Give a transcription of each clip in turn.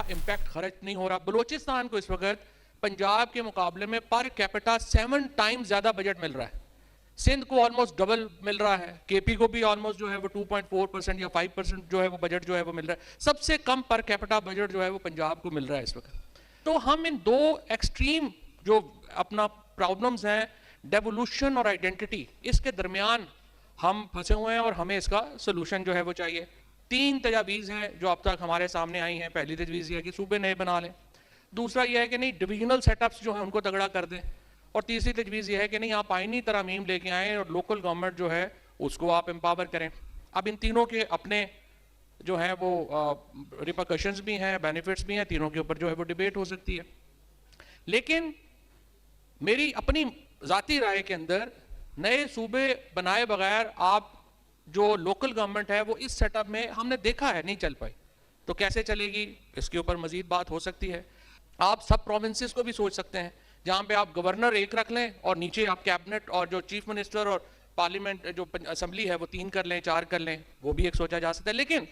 Impact खर्च नहीं हो रहा। बलूचिस्तान को इस वक्त पंजाब के मुकाबले में पर कैपिटा 7 टाइम्स ज़्यादा बजट मिल रहा है। सिंध को ऑलमोस्ट डबल मिल रहा है। केपी को भी ऑलमोस्ट जो है वो 2.4% या 5% जो है वो बजट जो है वो मिल रहा है। सबसे कम पर कैपिटा बजट जो है वो पंजाब को मिल रहा है इस वक्त। तो हम इन दो एक्सट्रीम जो अपना प्रॉब्लम्स हैं, डेवोल्यूशन और आइडेंटिटी, इसके दरमियान हम फंसे हुए हैं और हमें इसका सोल्यूशन जो है वो चाहिए। 3 तजावीज़ हैं जो अब तक हमारे सामने आई हैं। पहली तजवीज़ ये है कि सूबे नए बना लें। दूसरा यह है कि नहीं, डिविजनल सेटअप्स जो है उनको तगड़ा कर दें। और तीसरी तजवीज़ यह है कि नहीं, आप आईनी तरमीम लेके आएँ और लोकल गवर्नमेंट जो है उसको आप एम्पावर करें। अब इन तीनों के अपने जो है वो रिपरकशंस भी हैं, बेनिफिट्स भी हैं। तीनों के ऊपर जो है वो डिबेट हो सकती है। लेकिन मेरी अपनी ज़ाती राय के अंदर नए सूबे बनाए बगैर आप जो लोकल गवर्नमेंट है वो इस सेटअप में हमने देखा है नहीं चल पाई। तो कैसे चलेगी, इसके ऊपर मजीद बात हो सकती है। आप सब प्रोविंसेस को भी सोच सकते हैं, जहाँ पे आप गवर्नर एक रख लें और नीचे आप कैबिनेट और जो चीफ मिनिस्टर और पार्लियामेंट जो असम्बली है वो 3 कर लें, 4 कर लें। वो भी एक सोचा जा सकता है। लेकिन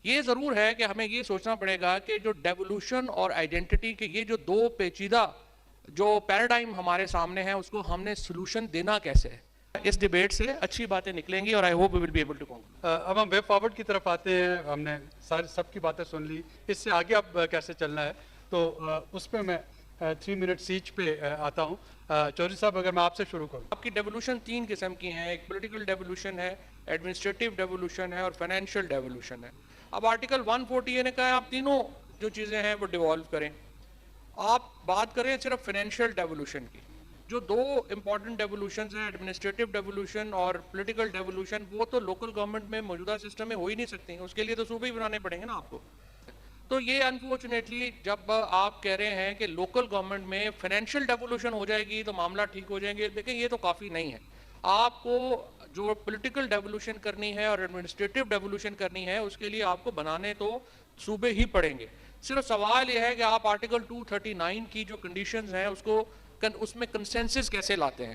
ये ज़रूर है कि हमें ये सोचना पड़ेगा कि जो डेवोल्यूशन और आइडेंटिटी के ये जो दो पेचीदा जो पैराडाइम हमारे सामने है उसको हमने सोल्यूशन देना कैसे है। इस डिबेट से अच्छी बातें निकलेंगी और I hope we will be able to conclude. अब हम वे फॉरवर्ड की तरफ आते हैं। हमने सारी सबकी बातें सुन ली, इससे आगे अब कैसे चलना है तो उस पर मैं 3 मिनट सीच पे आता हूँ। चौधरी साहब, अगर मैं आपसे शुरू करूँ। आपकी डेवोल्यूशन 3 किस्म की हैं। एक पॉलिटिकल डेवोल्यूशन है, एडमिनिस्ट्रेटिव डेवोल्यूशन है और फाइनेंशियल डेवोल्यूशन है। अब आर्टिकल 140 ने कहा है आप तीनों जो चीज़ें हैं वो डिवॉल्व करें। आप बात करें सिर्फ फाइनेंशियल डेवोल्यूशन की। जो दो इंपॉर्टेंट डेवोल्यूशन हैं, एडमिनिस्ट्रेटिव डेवोल्यूशन और पॉलिटिकल डेवोल्यूशन, वो तो लोकल गवर्नमेंट में मौजूदा सिस्टम में हो ही नहीं सकती। उसके लिए तो सूबे ही बनाने पड़ेंगे ना आपको। तो ये अनफॉर्चुनेटली जब आप कह रहे हैं कि लोकल गवर्नमेंट में फाइनेंशियल डेवोल्यूशन हो जाएगी तो मामला ठीक हो जाएंगे, लेकिन ये तो काफ़ी नहीं है। आपको जो पॉलिटिकल डेवोल्यूशन करनी है और एडमिनिस्ट्रेटिव डेवोल्यूशन करनी है उसके लिए आपको बनाने तो सूबे ही पड़ेंगे। सिर्फ सवाल यह है कि आप आर्टिकल 239 की जो कंडीशंस हैं उसको उसमें कंसेंसस कैसे लाते हैं।